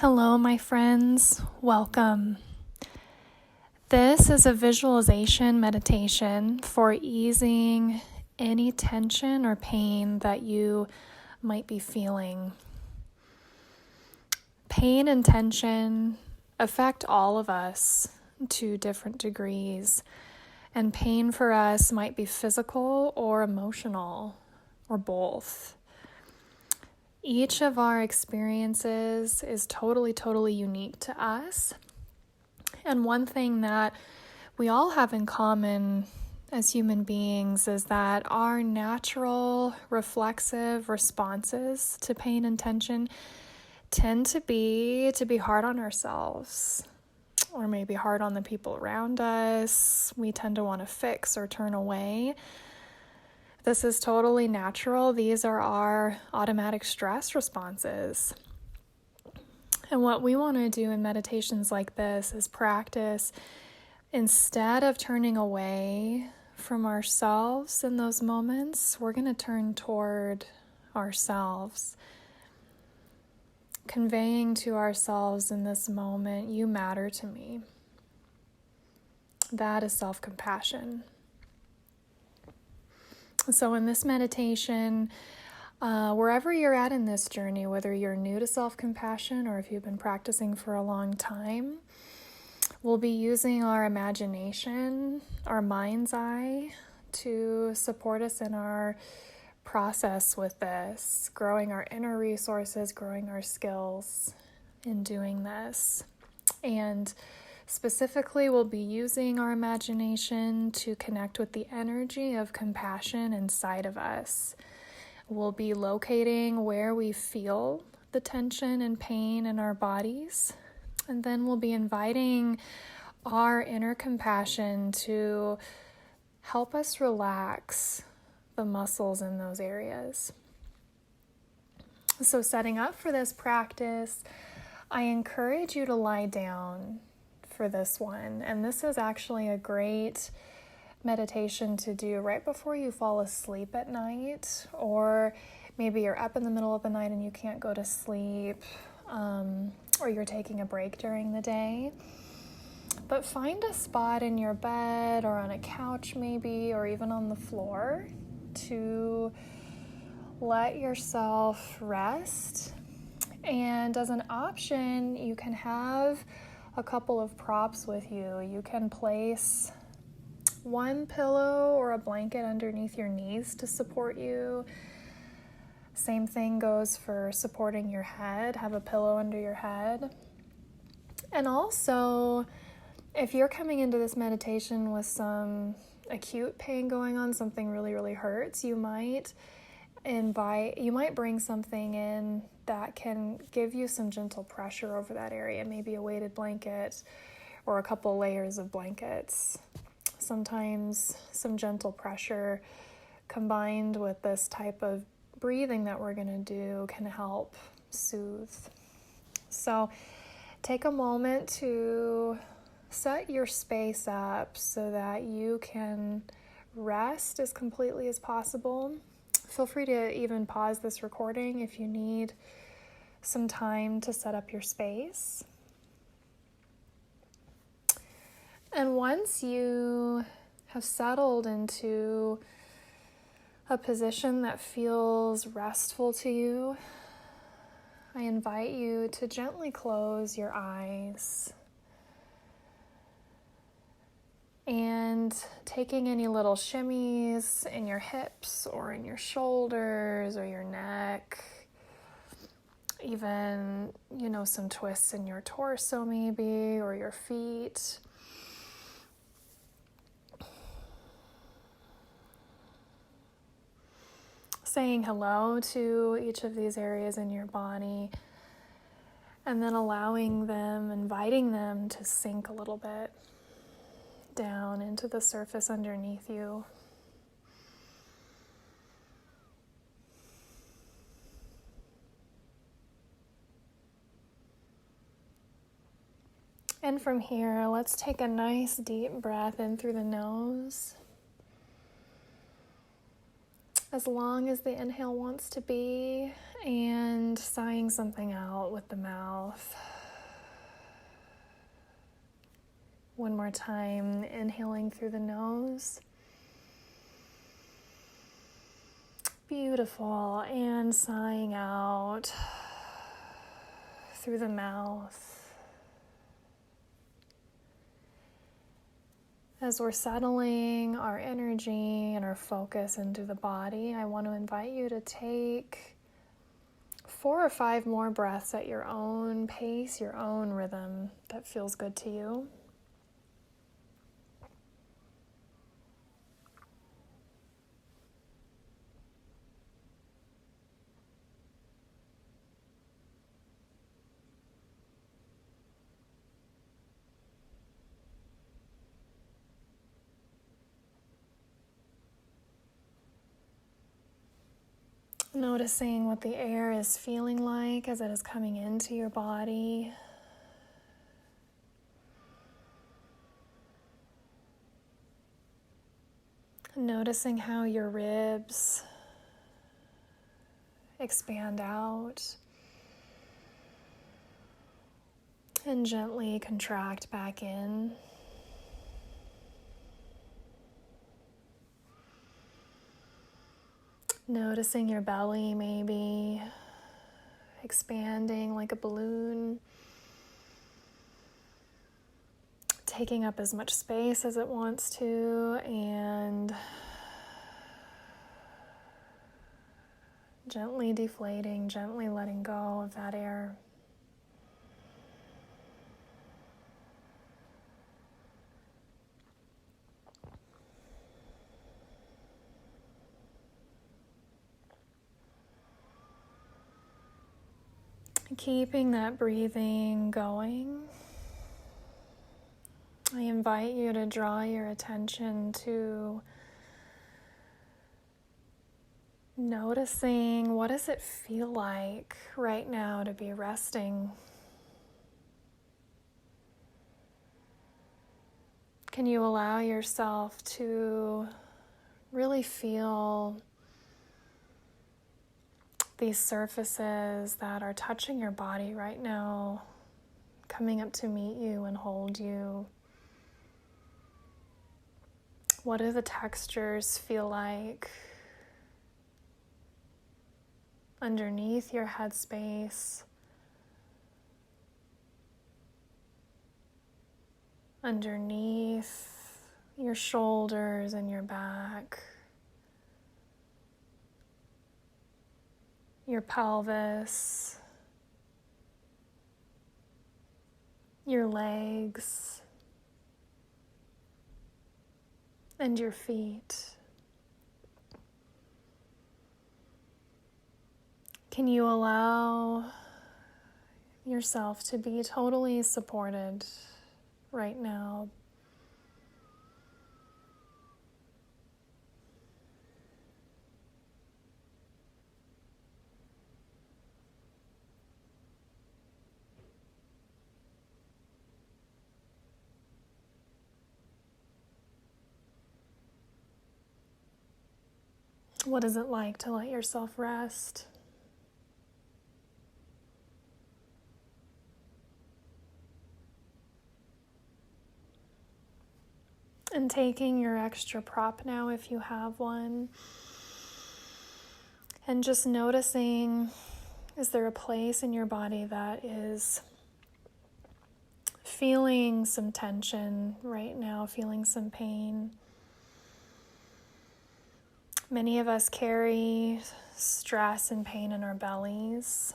Hello, my friends. Welcome. This is a visualization meditation for easing any tension or pain that you might be feeling. Pain and tension affect all of us to different degrees, and pain for us might be physical or emotional or both. Each of our experiences is totally unique to us. And one thing that we all have in common as human beings is that our natural reflexive responses to pain and tension tend to be hard on ourselves, or maybe hard on the people around us. We tend to want to fix or turn away. This is totally natural. These are our automatic stress responses. And what we want to do in meditations like this is practice, instead of turning away from ourselves in those moments, we're going to turn toward ourselves, conveying to ourselves in this moment, you matter to me. That is self-compassion. So in this meditation, wherever you're at in this journey, whether you're new to self-compassion or if you've been practicing for a long time, we'll be using our imagination, our mind's eye, to support us in our process with this, growing our inner resources, growing our skills in doing this. And specifically, we'll be using our imagination to connect with the energy of compassion inside of us. We'll be locating where we feel the tension and pain in our bodies, and then we'll be inviting our inner compassion to help us relax the muscles in those areas. So setting up for this practice, I encourage you to lie down for this one. And this is actually a great meditation to do right before you fall asleep at night, or maybe you're up in the middle of the night and you can't go to sleep, or you're taking a break during the day. But find a spot in your bed or on a couch maybe, or even on the floor, to let yourself rest. And as an option, you can have a couple of props with you. You can place one pillow or a blanket underneath your knees to support you. Same thing goes for supporting your head. Have a pillow under your head. And also, if you're coming into this meditation with some acute pain going on, something really hurts, you might bring something in that can give you some gentle pressure over that area, maybe a weighted blanket or a couple layers of blankets. Sometimes some gentle pressure combined with this type of breathing that we're going to do can help soothe. So take a moment to set your space up so that you can rest as completely as possible. Feel free to even pause this recording if you need some time to set up your space. And once you have settled into a position that feels restful to you, I invite you to gently close your eyes. And taking any little shimmies in your hips or in your shoulders or your neck, even, some twists in your torso maybe, or your feet. Saying hello to each of these areas in your body, and then inviting them to sink a little bit down into the surface underneath you. And from here, let's take a nice deep breath in through the nose as long as the inhale wants to be, and sighing something out with the mouth. One more time, inhaling through the nose. Beautiful. And sighing out through the mouth. As we're settling our energy and our focus into the body, I want to invite you to take 4 or 5 more breaths at your own pace, your own rhythm that feels good to you. Noticing what the air is feeling like as it is coming into your body. Noticing how your ribs expand out and gently contract back in. Noticing your belly maybe expanding like a balloon, taking up as much space as it wants to, and gently deflating, gently letting go of that air. Keeping that breathing going, I invite you to draw your attention to noticing what does it feel like right now to be resting. Can you allow yourself to really feel these surfaces that are touching your body right now, coming up to meet you and hold you? What do the textures feel like underneath your headspace, underneath your shoulders and your back, your pelvis, your legs, and your feet? Can you allow yourself to be totally supported right now? What is it like to let yourself rest? And taking your extra prop now, if you have one, and just noticing, is there a place in your body that is feeling some tension right now, feeling some pain? Many of us carry stress and pain in our bellies.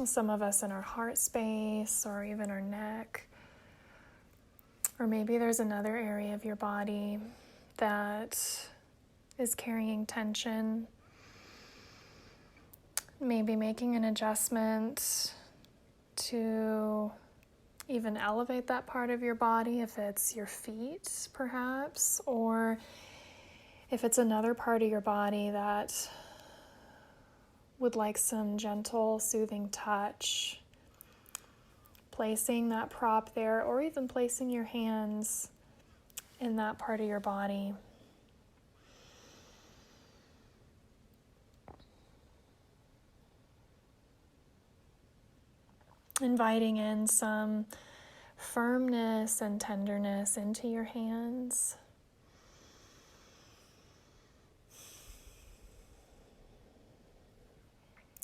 Some of us in our heart space or even our neck. Or maybe there's another area of your body that is carrying tension. Maybe making an adjustment to even elevate that part of your body, if it's your feet perhaps, or if it's another part of your body that would like some gentle, soothing touch, placing that prop there, or even placing your hands in that part of your body. inviting in some firmness and tenderness into your hands.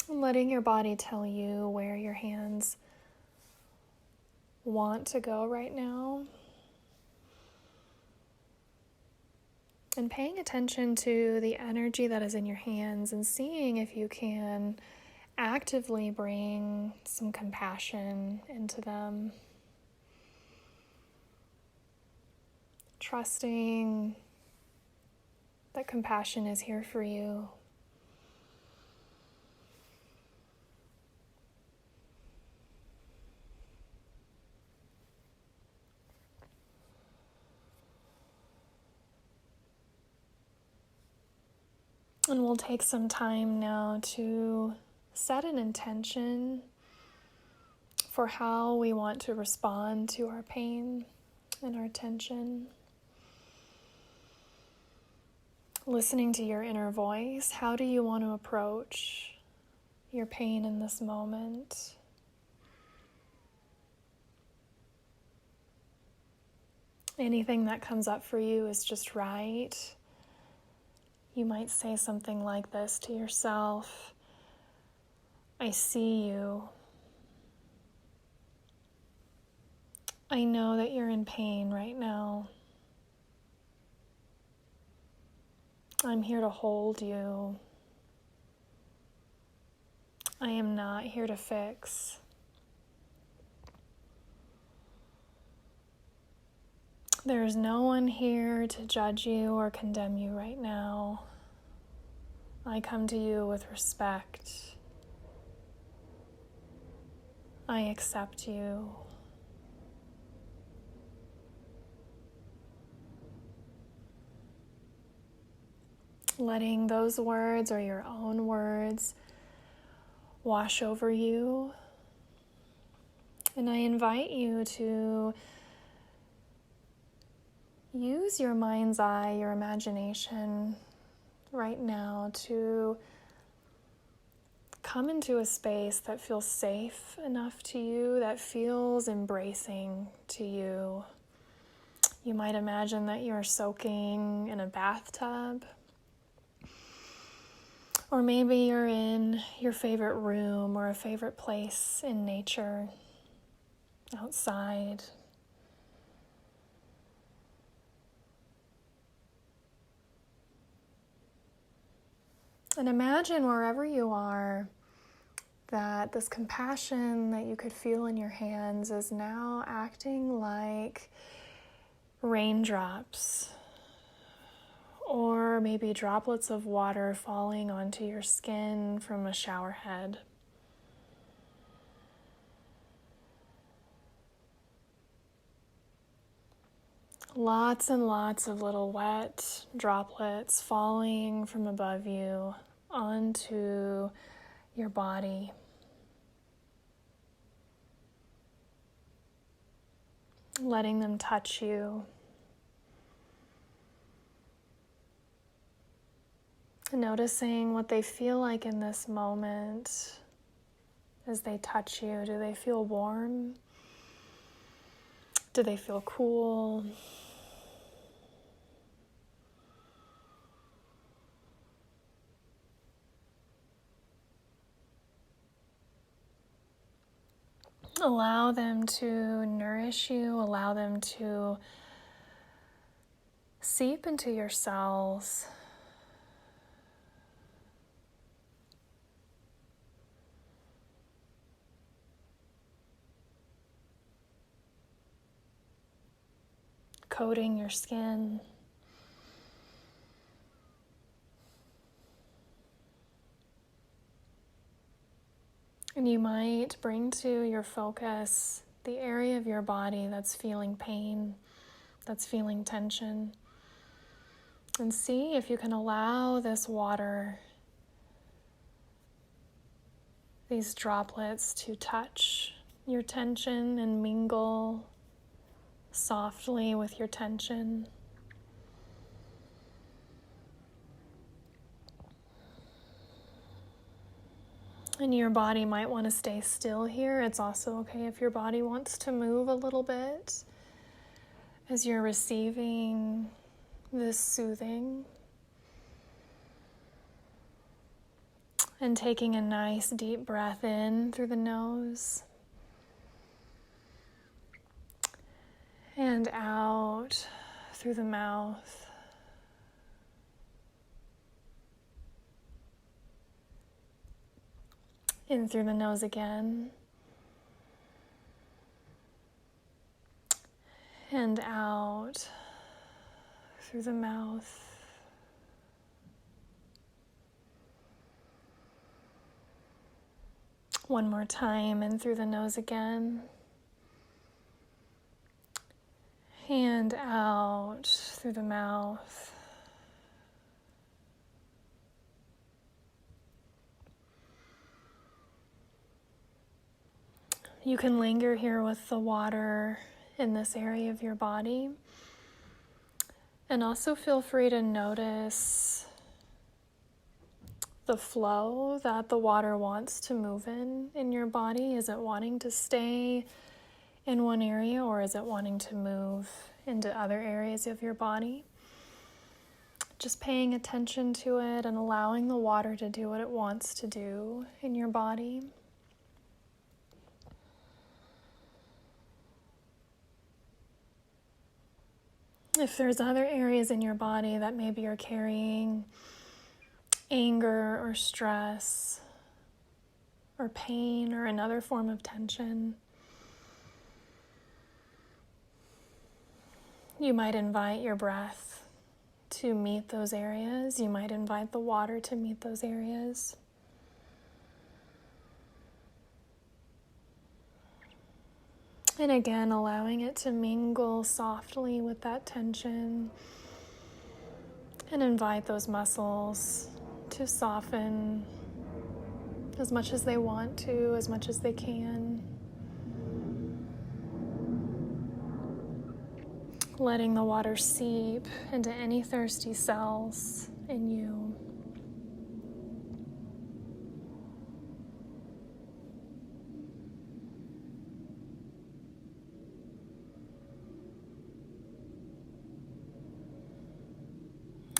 And letting your body tell you where your hands want to go right now. And paying attention to the energy that is in your hands and seeing if you can actively bring some compassion into them. Trusting that compassion is here for you. And we'll take some time now to set an intention for how we want to respond to our pain and our tension. Listening to your inner voice, how do you want to approach your pain in this moment? Anything that comes up for you is just right. You might say something like this to yourself: I see you. I know that you're in pain right now. I'm here to hold you. I am not here to fix. There's no one here to judge you or condemn you right now. I come to you with respect. I accept you. Letting those words or your own words wash over you. And I invite you to use your mind's eye, your imagination right now to come into a space that feels safe enough to you, that feels embracing to you. You might imagine that you're soaking in a bathtub. Or maybe you're in your favorite room or a favorite place in nature, outside. And imagine wherever you are that this compassion that you could feel in your hands is now acting like raindrops, or maybe droplets of water falling onto your skin from a shower head. Lots and lots of little wet droplets falling from above you onto your body. Letting them touch you. Noticing what they feel like in this moment as they touch you. Do they feel warm? Do they feel cool? Allow them to nourish you, allow them to seep into your cells. Coating your skin. And you might bring to your focus the area of your body that's feeling pain, that's feeling tension. And see if you can allow this water, these droplets, to touch your tension and mingle softly with your tension. And your body might want to stay still here. It's also okay if your body wants to move a little bit as you're receiving this soothing. And taking a nice deep breath in through the nose and out through the mouth. In through the nose again. And out through the mouth. One more time, in through the nose again. And out through the mouth. You can linger here with the water in this area of your body. And also feel free to notice the flow that the water wants to move in your body. Is it wanting to stay in one area, or is it wanting to move into other areas of your body? Just paying attention to it and allowing the water to do what it wants to do in your body. If there's other areas in your body that maybe are carrying anger or stress or pain or another form of tension, you might invite your breath to meet those areas. You might invite the water to meet those areas. And again, allowing it to mingle softly with that tension and invite those muscles to soften as much as they want to, as much as they can. Letting the water seep into any thirsty cells in you.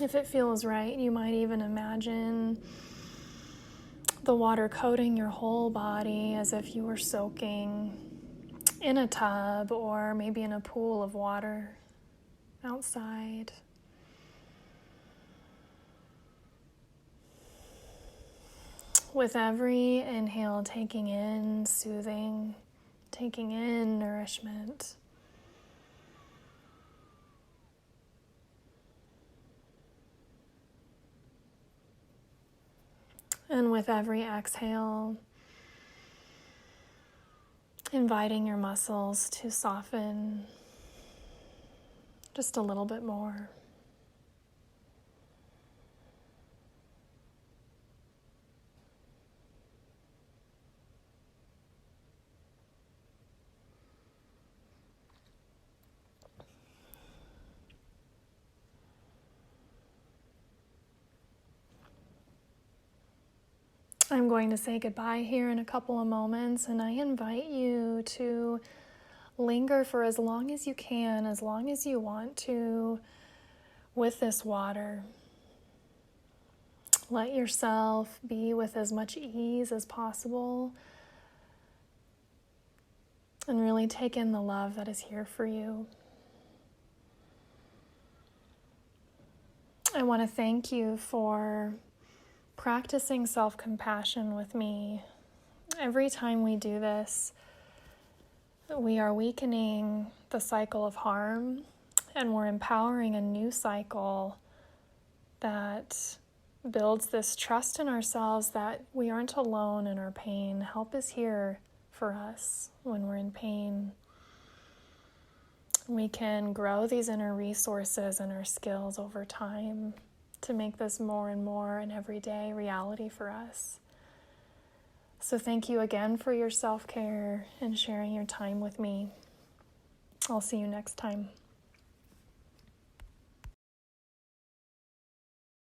If it feels right, you might even imagine the water coating your whole body as if you were soaking in a tub or maybe in a pool of water outside. With every inhale, taking in soothing, taking in nourishment. And with every exhale, inviting your muscles to soften just a little bit more. I'm going to say goodbye here in a couple of moments, and I invite you to linger for as long as you can, as long as you want to, with this water. Let yourself be with as much ease as possible, and really take in the love that is here for you. I want to thank you for practicing self-compassion with me. Every time we do this, we are weakening the cycle of harm, and we're empowering a new cycle that builds this trust in ourselves that we aren't alone in our pain. Help is here for us when we're in pain. We can grow these inner resources and our skills over time to make this more and more an everyday reality for us. So thank you again for your self-care and sharing your time with me. I'll see you next time.